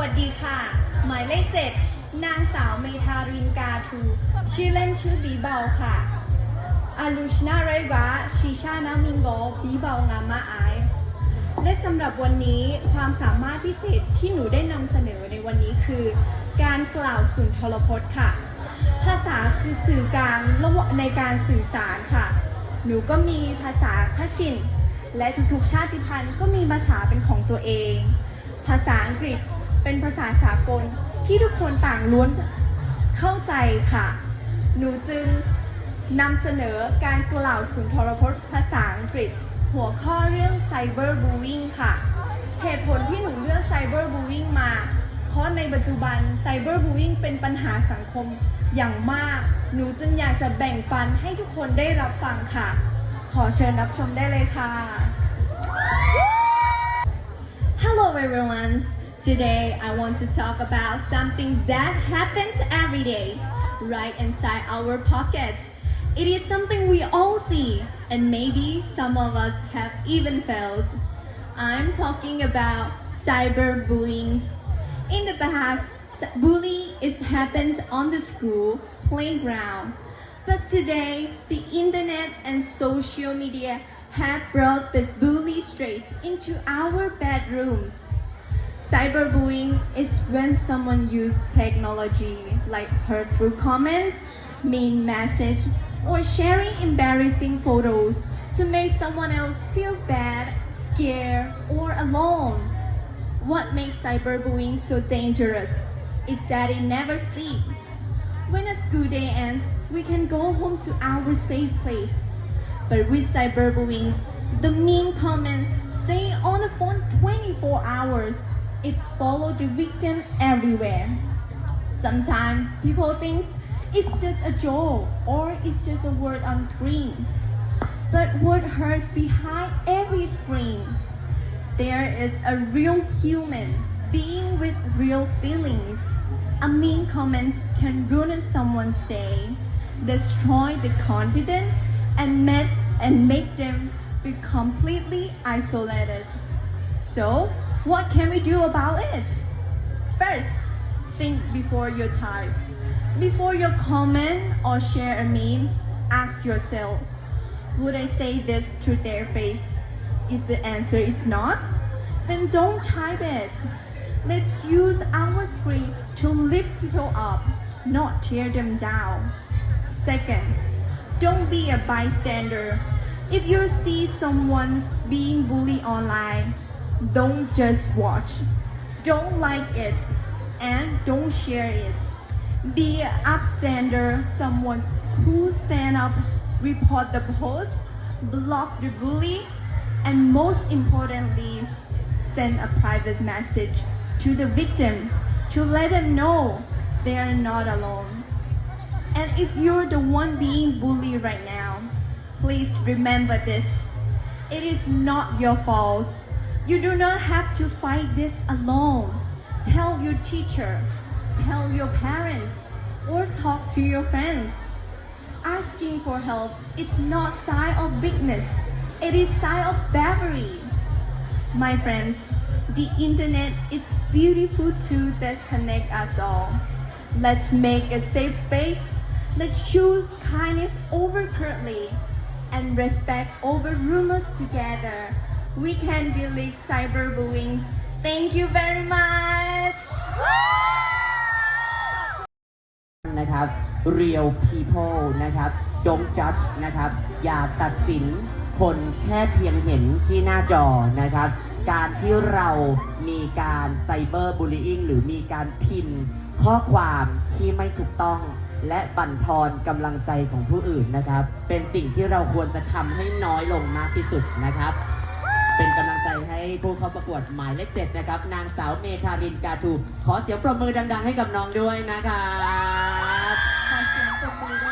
วัสดีค่ะหมายเลข7นางสาวเมธารินกาทูชื่อเล่นชื่อบีเบาค่ะอาลุชนาเรวะชีชานามิงโกบีเบางามาอายและสำหรับวันนี้ความสามารถพิเศษที่หนูได้นำเสนอในวันนี้คือการกล่าวสุนทรพจน์ค่ะภาษาคือสื่อกลางในการสื่อสารค่ะหนูก็มีภาษาคชินและทุกๆชาติพันธุ์ก็มีภาษาเป็นของตัวเองภาษาอังกฤษเป็นภาษาสากลที่ทุกคนต่างล้วนเข้าใจค่ะหนูจึงนำเสนอการกล่าวสุนทรพจน์ภาษาอังกฤษหัวข้อเรื่อง Cyber Bullying ค่ะเหตุผลที่หนูเลือก Cyber Bullying มาเพราะในปัจจุบัน Cyber Bullying เป็นปัญหาสังคมอย่างมากหนูจึงอยากจะแบ่งปันให้ทุกคนได้รับฟังค่ะขอเชิญรับชมได้เลยค่ะ Hello everyone. Today I want to talk about something that happens every day, right inside our pockets. It is something we all see, and maybe some of us have even felt. I'm talking about cyberbullying. In the past, bullying is happened on the school playground. But today, the internet and social media have brought this bully straight into our bedrooms. Cyberbullying is when someone uses technology like hurtful comments, mean message, or sharing embarrassing photos to make someone else feel bad, scared, or alone. What makes cyberbullying so dangerous is that it never sleeps. When a school day ends, we can go home to our safe place. But with cyberbullying, the mean comment stay on the phone 24 hours. It's follow the victim everywhere. Sometimes people think it's just a joke or it's just a word on screen. But what hurts behind every screen? There is a real human being with real feelings. A mean comment can ruin someone's day, destroy the confidence, and make them feel completely isolated. So, what can we do about it? First, think before you type. Before you comment or share a meme, ask yourself, would I say this to their face? If the answer is not, then don't type it. Let's use our screen to lift people up, not tear them down. Second, don't be a bystander. If you see someone being bullied online, don't just watch. Don't like it and don't share it. Be an upstander, someone who stand up, report the post, block the bully, and most importantly, send a private message to the victim to let them know they are not alone. And if you're the one being bullied right now, please remember this. It is not your fault. You do not have to fight this alone. Tell your teacher, tell your parents, or talk to your friends. Asking for help is not sign of weakness. It is sign of bravery. My friends, the internet is beautiful tool that connect us all. Let's make a safe space. Let's choose kindness over cruelty and respect over rumors together. We can delete cyberbullying. Thank you very much. นะครับ Real people นะครับ Don't judge นะครับอย่าตัดสินคนแค่เพียงเห็นที่หน้าจอนะครับการที่เรามีการไซเบอร์บูลลี่หรือมีการพิมพ์ข้อความที่ไม่ถูกต้องและบั่นทอนกำลังใจของผู้อื่นนะครับเป็นสิ่งที่เราควรจะทำให้น้อยลงมากที่สุดนะครับเป็นกำลังใจให้ผู้เข้าประกวดหมายเลข7นะครับนางสาวเมธารินกาทูขอเสียงปรบมือดังๆให้กับน้องด้วยนะครับขอเสียงปรบมือด้วย